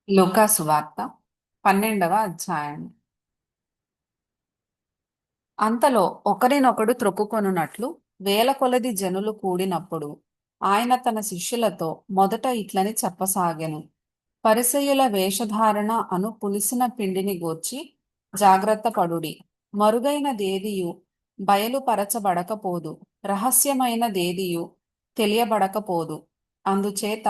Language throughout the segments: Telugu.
లూకా సువార్త 12వ అధ్యాయం. అంతలో ఒకరినొకడు త్రొక్కుకొనున్నట్లు వేల కొలది జనులు కూడినప్పుడు ఆయన తన శిష్యులతో మొదట ఇట్లని చెప్పసాగెను. పరిసయ్యుల వేషధారణ అను పులిసిన పిండిని గూర్చి జాగ్రత్త పడుడి. మరుగైనదేదియు బయలుపరచబడకపోదు, రహస్యమైనదేదియు తెలియబడకపోదు. అందుచేత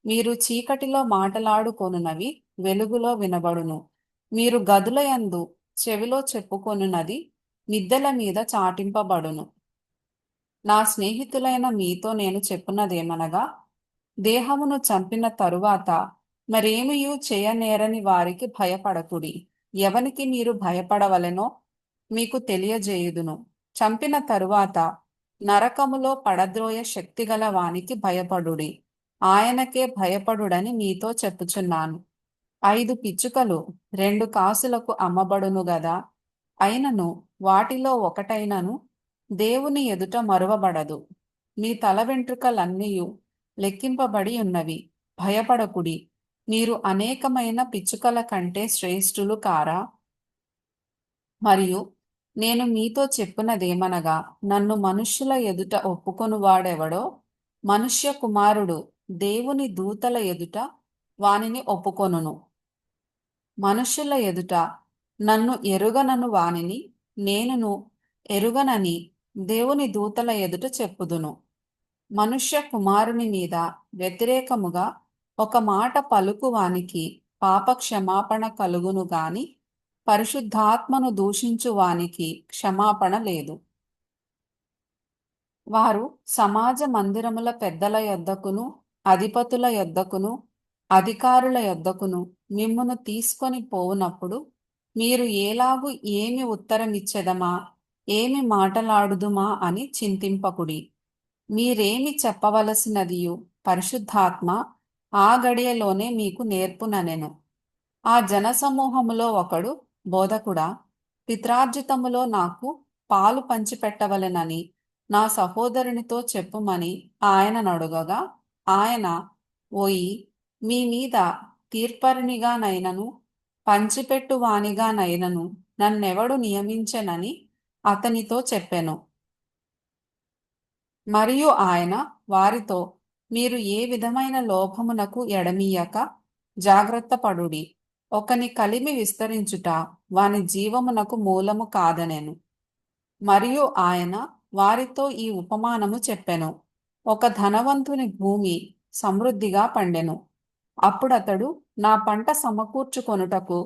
మీరు చీకటిలో మాటలాడుకొనున్నవి వెలుగులో వినబడును. మీరు గదులయందు చెవిలో చెప్పుకొనున్నది మిద్దెల మీద చాటింపబడును. నా స్నేహితులైన మీతో నేను చెప్పున్నదేమనగా, దేహమును చంపిన తరువాత మరేమియూ చేయనేరని వారికి భయపడకుడి. ఎవనికి మీరు భయపడవలెనో మీకు తెలియజేయుదును. చంపిన తరువాత నరకములో పడద్రోయ శక్తిగల వానికి భయపడుడి. ఆయనకే భయపడుడని మీతో చెప్పుచున్నాను. 5 పిచ్చుకలు 2 కాసులకు అమ్మబడును గదా. అయినను వాటిలో ఒకటైనను దేవుని ఎదుట మరువబడదు. మీ తల వెంట్రుకలన్నీయు లెక్కింపబడి ఉన్నవి. భయపడకుడి. మీరు అనేకమైన పిచ్చుకల కంటే శ్రేష్ఠులు కారా? మరియు నేను మీతో చెప్పునదేమనగా, నన్ను మనుష్యుల ఎదుట ఒప్పుకొనువాడెవడో మనుష్య కుమారుడు దేవుని దూతల ఎదుట వానిని ఒప్పుకొనును. మనుష్యుల ఎదుట నన్ను ఎరుగనను వానిని నేనును ఎరుగనని దేవుని దూతల ఎదుట చెప్పుదును. మనుష్య కుమారుని మీద వ్యతిరేకముగా ఒక మాట పలుకు వానికి పాప క్షమాపణ కలుగును గాని పరిశుద్ధాత్మను దూషించు వానికి క్షమాపణ లేదు. వారు సమాజ మందిరముల పెద్దల యొద్దకును అధిపతుల యొద్దకును అధికారుల యొద్దకును మిమ్మును తీసుకొని పోవునప్పుడు మీరు ఏలాగు ఏమి ఉత్తరమిచ్చెదమా, ఏమి మాటలాడుదుమా అని చింతింపకుడి. మీరేమి చెప్పవలసినదియు పరిశుద్ధాత్మ ఆ గడియలోనే మీకు నేర్పుననెను. ఆ జనసమూహములో ఒకడు, బోధకుడా, పిత్రార్జితములో నాకు పాలు పంచిపెట్టవలెనని నా సహోదరునితో చెప్పుమని ఆయననడుగగా, ఆయన, ఓయి, మీ మీద తీర్పరినిగానైనను పంచిపెట్టువానిగానైనను నన్నెవడు నియమించెనని అతనితో చెప్పెను. మరియు ఆయన వారితో, మీరు ఏ విధమైన లోభమునకు ఎడమీయక జాగ్రత్త పడుడి. ఒకని కలిమి విస్తరించుట వాని జీవమునకు మూలము కాదనెను. మరియు ఆయన వారితో ఈ ఉపమానము చెప్పెను. ఒక ధనవంతుని భూమి సమృద్ధిగా పండెను. అప్పుడతడు, నా పంట సమకూర్చుకొనుటకు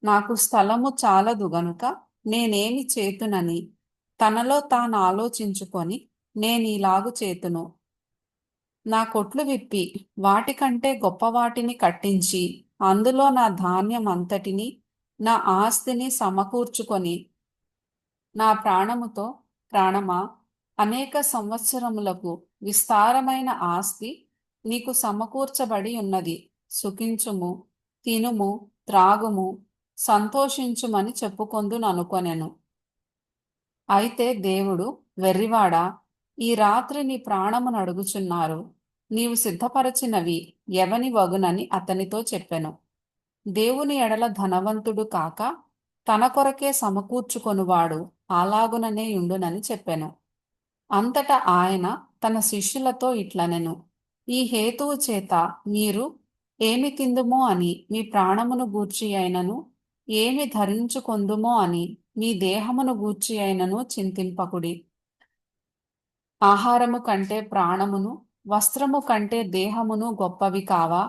నాకు స్థలము చాలదు గనుక నేనేమి చేతునని తనలో తాను ఆలోచించుకొని, నేనీలాగు చేతును. నా కొట్లు విప్పి వాటికంటే గొప్ప వాటిని కట్టించి అందులో నా ధాన్యమంతటిని నా ఆస్తిని సమకూర్చుకొని, నా ప్రాణముతో, ప్రాణమా, అనేక సంవత్సరములకు విస్తారమైన ఆస్తి నీకు సమకూర్చబడి ఉన్నది. సుఖించుము, తినుము, త్రాగుము, సంతోషించుమని చెప్పుకొందుననుకొనెను. అయితే దేవుడు, వెర్రివాడా, ఈ రాత్రి నీ ప్రాణమునడుగుచున్నారు. నీవు సిద్ధపరచినవి ఎవని వగునని అతనితో చెప్పెను. దేవుని ఎడల ధనవంతుడు కాక తన కొరకే సమకూర్చుకొనువాడు అలాగుననే యుండునని చెప్పెను. అంతటా ఆయన తన శిష్యులతో ఇట్లనెను, ఈ హేతువు చేత మీరు ఏమి తిందుమో అని మీ ప్రాణమును గూర్చి అయినను, ఏమి ధరించుకొందుమో అని మీ దేహమును గూర్చి అయినను చింతింపకుడి. ఆహారము కంటే ప్రాణమును, వస్త్రము కంటే దేహమును గొప్పవి కావా?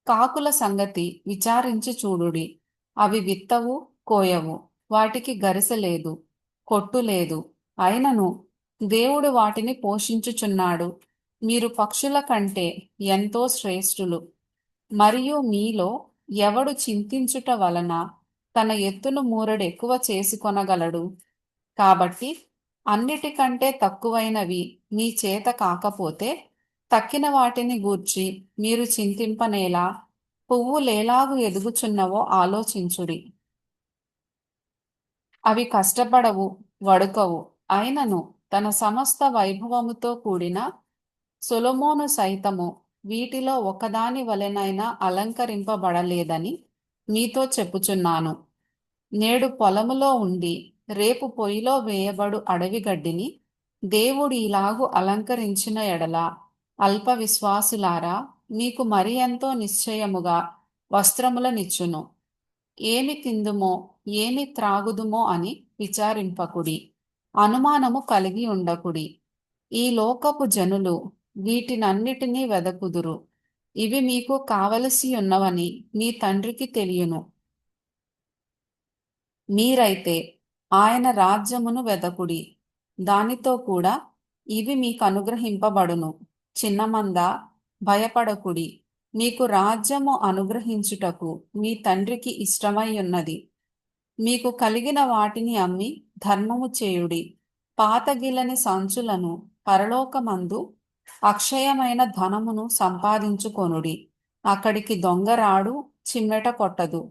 కాకుల సంగతి విచారించి చూడుడి. అవి విత్తవు, కోయవు, వాటికి గరిసె లేదు, కొట్టు లేదు. అయినను దేవుడు వాటిని పోషించుచున్నాడు. మీరు పక్షుల కంటే ఎంతో శ్రేష్ఠులు. మరియు మీలో ఎవడు చింతించుట వలన తన ఎత్తును మూరెడెక్కువ చేసుకొనగలడు? కాబట్టి అన్నిటికంటే తక్కువైనవి మీ చేత కాకపోతే తక్కిన వాటిని గూర్చి మీరు చింతింపనేలా? పువ్వులేలాగు ఎదుగుచున్నవో ఆలోచించుడి. అవి కష్టపడవు, వడుకవు. అయినను తన సమస్త వైభవముతో కూడిన సొలొమోను సైతము వీటిలో ఒకదాని వలెనైనా అలంకరింపబడలేదని మీతో చెప్పుచున్నాను. నేడు పొలములో ఉండి రేపు పొయ్యిలో వేయబడు అడవి గడ్డిని దేవుడు ఇలాగు అలంకరించిన ఎడల, అల్ప విశ్వాసులారా, మీకు మరి ఎంతో నిశ్చయముగా వస్త్రములనిచ్చును. ఏమి తిందుమో ఏమి త్రాగుదుమో అని విచారింపకుడి, అనుమానము కలిగి ఉండకుడి. ఈ లోకపు జనులు వీటినన్నిటినీ వెదకుదురు. ఇవి మీకు కావలసి ఉన్నవని మీ తండ్రికి తెలియను. మీరైతే ఆయన రాజ్యమును వెదకుడి, దానితో కూడా ఇవి మీకు అనుగ్రహింపబడును. చిన్నమంద, భయపడకుడి. మీకు రాజ్యము అనుగ్రహించుటకు మీ తండ్రికి ఇష్టమై ఉన్నది. మీకు కలిగిన వాటిని అమ్మి ధర్మము చేయుడి. పాతగిలని సంచులను పరలోకమందు అక్షయమైన ధనమును సంపాదించుకొనుడి. అక్కడికి దొంగరాడు, చిమ్మెట కొట్టదు.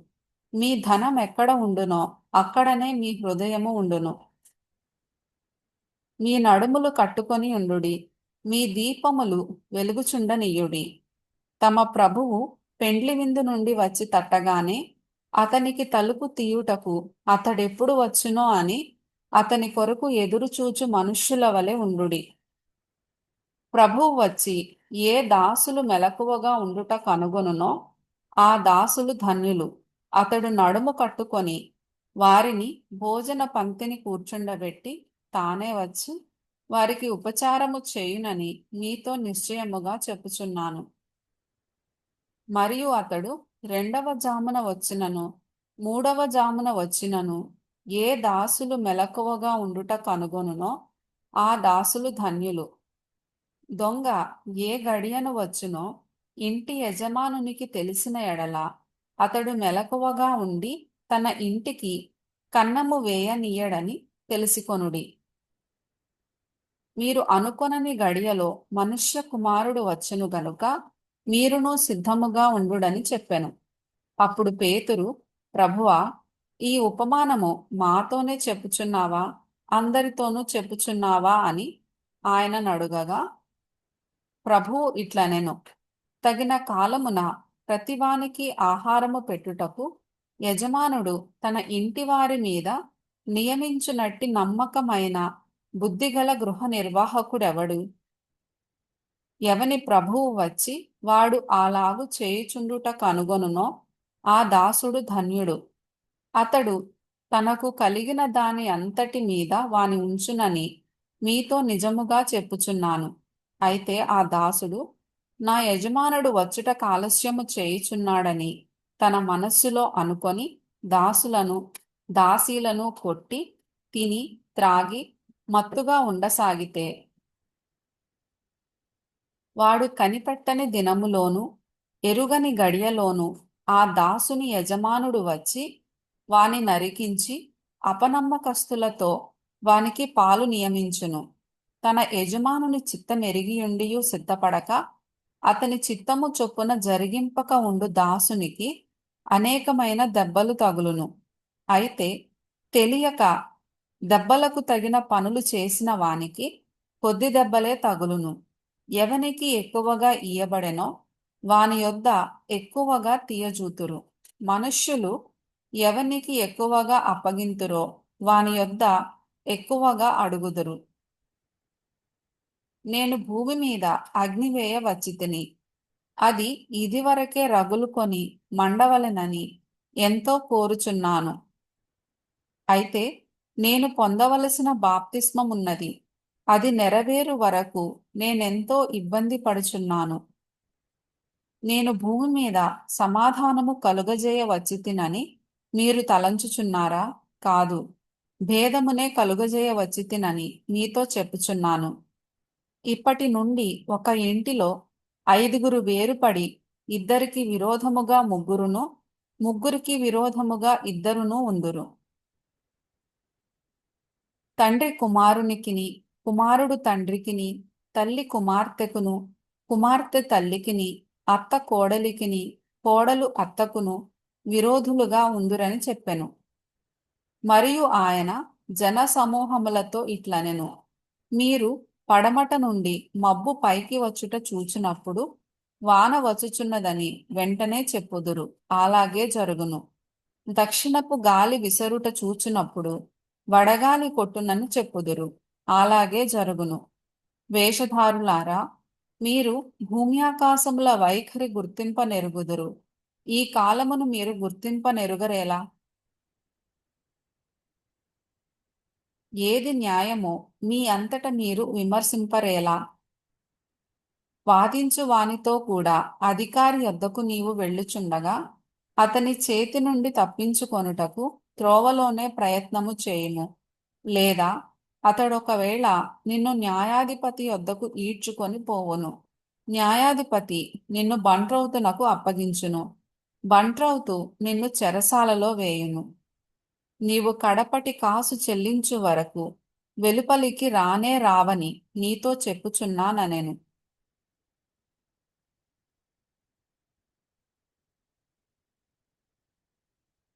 మీ ధనం ఎక్కడ ఉండునో అక్కడనే మీ హృదయము ఉండును. మీ నడుములు కట్టుకొని ఉండుడి. మీ దీపములు వెలుగుచుండనీయుడి. తమ ప్రభువు పెండ్లి విందు నుండి వచ్చి తట్టగానే అతనికి తలుపు తీయుటకు అతడెప్పుడు వచ్చునో అని అతని కొరకు ఎదురుచూచు మనుష్యుల వలె ఉండుడి. ప్రభువు వచ్చి ఏ దాసులు మెలకువగా ఉండుట కనుగొనునో ఆ దాసులు ధన్యులు. అతడు నడుము కట్టుకొని వారిని భోజన పంక్తిని కూర్చుండబెట్టి తానే వచ్చి వారికి ఉపచారము చేయునని మీతో నిశ్చయముగా చెప్పుచున్నాను. మరియు అతడు రెండవ జామున వచ్చినను మూడవ జామున వచ్చినను ఏ దాసులు మెలకువగా ఉండుట కనుగొనునో ఆ దాసులు ధన్యులు. దొంగ ఏ గడియను వచ్చునో ఇంటి యజమానునికి తెలిసిన ఎడల అతడు మెలకువగా ఉండి తన ఇంటికి కన్నము వేయనీయడని తెలిసికొనుడి. మీరు అనుకొనని గడియలో మనుష్య కుమారుడు వచ్చును గనుక మీరును సిద్ధముగా ఉండుడని చెప్పెను. అప్పుడు పేతురు, ప్రభువా, ఈ ఉపమానము మాతోనే చెప్పుచున్నావా, అందరితోనూ చెప్పుచున్నావా అని ఆయనను అడుగగా, ప్రభువు ఇట్లనెను, తగిన కాలమున ప్రతివానికి ఆహారము పెట్టుటకు యజమానుడు తన ఇంటి వారి మీద నియమించునట్టి నమ్మకమైన బుద్ధిగల గృహ నిర్వాహకుడెవడు? ఎవని ప్రభువు వచ్చి వాడు అలాగు చేయుచుండుట కనుగొనునో ఆ దాసుడు ధన్యుడు. అతడు తనకు కలిగిన దాని అంతటి మీద వాని ఉంచునని మీతో నిజముగా చెప్పుచున్నాను. అయితే ఆ దాసుడు నా యజమానుడు వచ్చుట ఆలస్యము చేయుచున్నాడని తన మనస్సులో అనుకొని దాసులను దాసీలను కొట్టి తిని త్రాగి మత్తుగా ఉండసాగితే, వాడు కనిపెట్టని దినములోను ఎరుగని గడియలోను ఆ దాసుని యజమానుడు వచ్చి వాని నరికించి అపనమ్మకస్తులతో వానికి పాలు నియమించును. తన యజమానుని చిత్తమెరిగియుండియు సిద్ధపడక అతని చిత్తము చొప్పున జరిగింపక ఉండు దాసునికి అనేకమైన దెబ్బలు తగులును. అయితే తెలియక దెబ్బలకు తగిన పనులు చేసిన వానికి కొద్ది దెబ్బలే తగులును. ఎవనికి ఎక్కువగా ఇయ్యబడెనో వాని యొద్ద ఎక్కువగా తీయజూతురు. మనుష్యులు ఎవనికి ఎక్కువగా అప్పగింతురో వాని యొద్ద ఎక్కువగా అడుగుదురు. నేను భూమి మీద అగ్నివేయ వచ్చితిని, అది ఇదివరకే రగులుకొని మండవలెనని ఎంతో కోరుచున్నాను. అయితే నేను పొందవలసిన బాప్తిస్మమున్నది, అది నెరవేరు వరకు నేనెంతో ఇబ్బంది పడుచున్నాను. నేను భూమి మీద సమాధానము కలుగజేయ వచ్చితినని మీరు తలంచుచున్నారా? కాదు, భేదమునే కలుగజేయ వచ్చితినని మీతో చెప్పుచున్నాను. ఇప్పటి నుండి ఒక ఇంటిలో 5గురు వేరుపడి ఇద్దరికి విరోధముగా ముగ్గురును, ముగ్గురికి విరోధముగా ఇద్దరును ఉందురు. తండ్రి కుమారునికిని, కుమారుడు తండ్రికిని, తల్లి కుమార్తెకును, కుమార్తె తల్లికిని, అత్త కోడలికిని, కోడలు అత్తకును విరోధులుగా ఉందురని చెప్పెను. మరియు ఆయన జన సమూహములతో ఇట్లనెను, మీరు పడమట నుండి మబ్బు పైకి వచ్చుట చూచినప్పుడు వాన వచ్చుచున్నదని వెంటనే చెప్పుదురు, అలాగే జరుగును. దక్షిణపు గాలి విసరుట చూచునప్పుడు వడగాలి కొట్టునని చెప్పుదురు, అలాగే జరుగును. వేషధారులారా, మీరు భూమి ఆకాశముల వైఖరి గుర్తింపనెరుగుదురు. ఈ కాలమును మీరు గుర్తింపనెరుగరేలా? ఏది న్యాయమో మీ అంతట మీరు విమర్శింపరేలా? వాదించు వానితో కూడా అధికారి యొద్దకు నీవు వెళ్ళుచుండగా అతని చేతి నుండి తప్పించుకొనుటకు త్రోవలోనే ప్రయత్నము చేయుము. లేదా అతడొకవేళ నిన్ను న్యాయాధిపతి యొద్దకు ఈడ్చుకొని పోవును. న్యాయాధిపతి నిన్ను బంట్రౌతునకు అప్పగించును. బంట్రౌతు నిన్ను చెరసాలలో వేయును. నీవు కడపటి కాసు చెల్లించు వరకు వెలుపలికి రానే రావని నీతో చెప్పుచున్నానెను.